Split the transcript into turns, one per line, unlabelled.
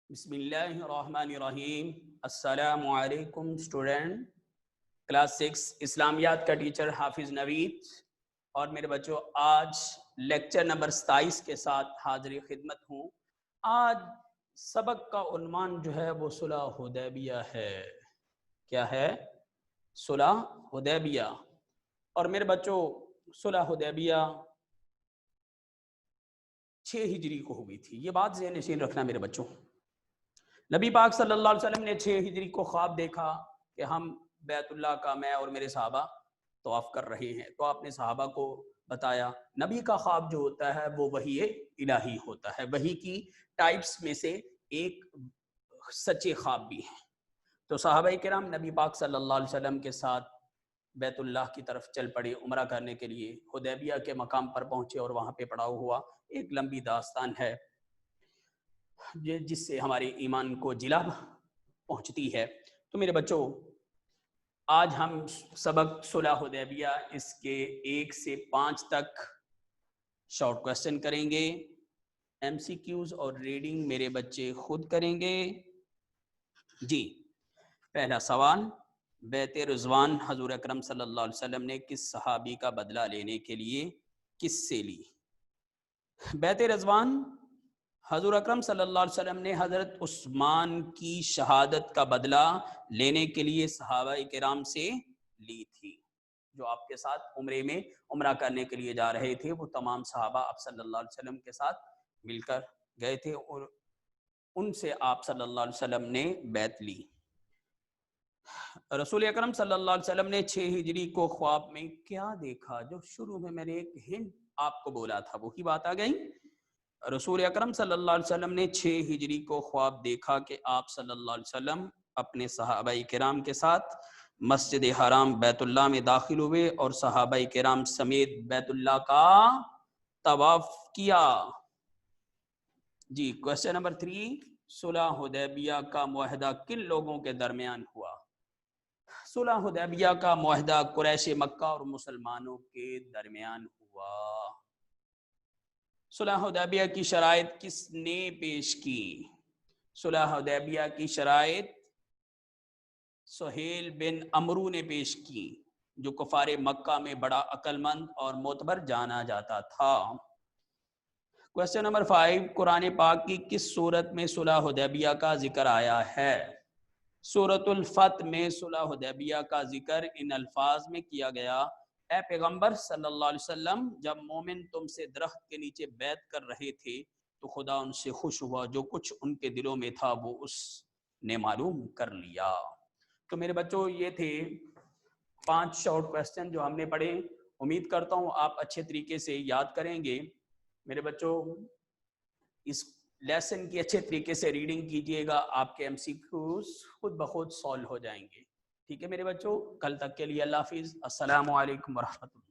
بسم اللہ الرحمن الرحیم۔ السلام علیکم اسٹوڈنٹ، کلاس 6 اسلامیات کا ٹیچر حافظ نوید اور میرے بچوں آج لیکچر نمبر 27 کے ساتھ حاضر خدمت ہوں۔ آج سبق کا عنوان جو ہے وہ صلح حدیبیہ ہے۔ کیا ہے؟ صلح حدیبیہ۔ اور میرے بچوں صلح حدیبیہ 6 ہجری کو ہوئی تھی، یہ بات ذہن نشین رکھنا میرے بچوں۔ نبی پاک صلی اللہ علیہ وسلم نے 6 ہجری کو خواب دیکھا کہ ہم بیت اللہ کا میں اور میرے صحابہ طواف کر رہے ہیں، تو آپ نے صحابہ کو بتایا۔ نبی کا خواب جو ہوتا ہے وہ وحی الہی ہوتا ہے، وحی کی ٹائپس میں سے ایک سچے خواب بھی ہیں۔ تو صحابہ کرام نبی پاک صلی اللہ علیہ وسلم کے ساتھ بیت اللہ کی طرف چل پڑے عمرہ کرنے کے لیے۔ حدیبیہ کے مقام پر پہنچے اور وہاں پہ پڑاؤ ہوا۔ ایک لمبی داستان ہے جس سے ہمارے ایمان کو جلا پہنچتی ہے۔ تو میرے بچوں آج ہم سبق صلح حدیبیہ اس کے 1 سے 5 تک شارٹ کویسچن کریں گے، ایم سی کیوز اور ریڈنگ میرے بچے خود کریں گے۔ جی، پہلا سوال، بیعت رضوان حضور اکرم صلی اللہ علیہ وسلم نے کس صحابی کا بدلہ لینے کے لیے کس سے لی؟ بیعت رضوان حضور اکرم صلی اللہ علیہ وسلم نے حضرت عثمان کی شہادت کا بدلہ لینے کے لیے صحابہ کرام سے لی تھی۔ جو آپ کے ساتھ عمرے میں عمرہ کرنے کے لیے جا رہے تھے وہ تمام صحابہ آپ صلی اللہ علیہ وسلم کے ساتھ مل کر گئے تھے اور ان سے آپ صلی اللہ علیہ وسلم نے بیعت لی۔ رسول اکرم صلی اللہ علیہ وسلم نے 6 ہجری کو خواب میں کیا دیکھا؟ جو شروع میں نے ایک ہنٹ آپ کو بولا تھا وہی بات آ گئی۔ رسول اکرم صلی اللہ علیہ وسلم نے 6 ہجری کو خواب دیکھا کہ آپ صلی اللہ علیہ وسلم اپنے صحابہ کرام کے ساتھ مسجد حرام بیت اللہ میں داخل ہوئے اور صحابہ کرام سمیت بیت اللہ کا طواف کیا۔ جی، کویسچن نمبر 3، صلح حدیبیہ کا معاہدہ کن لوگوں کے درمیان ہوا؟ صلح حدیبیہ کا معاہدہ قریش مکہ اور مسلمانوں کے درمیان ہوا۔ صلح حدیبیہ کی شرائط کس نے پیش کی؟ صلح حدیبیہ کی شرائط سہیل بن عمرو نے پیش کی، جو کفار مکہ میں بڑا عقل مند اور معتبر جانا جاتا تھا۔ کویسچن نمبر 5، قرآن پاک کی کس سورت میں صلح حدیبیہ کا ذکر آیا ہے؟ سورۃ الفتح میں صلح حدیبیہ کا ذکر ان الفاظ میں کیا گیا: اے پیغمبر صلی اللہ علیہ وسلم، جب مومن تم سے درخت کے نیچے بیعت کر رہے تھے تو خدا ان سے خوش ہوا، جو کچھ ان کے دلوں میں تھا وہ اس نے معلوم کر لیا۔ تو میرے بچوں یہ تھے 5 شارٹ کویسچن جو ہم نے پڑھے۔ امید کرتا ہوں آپ اچھے طریقے سے یاد کریں گے۔ میرے بچوں اس لیسن کی اچھے طریقے سے ریڈنگ کیجئے گا، آپ کے ایم سی کیوز خود بخود سالو ہو جائیں گے۔ ٹھیک ہے میرے بچوں، کل تک کے لیے اللہ حافظ، السلام علیکم ورحمۃ اللہ۔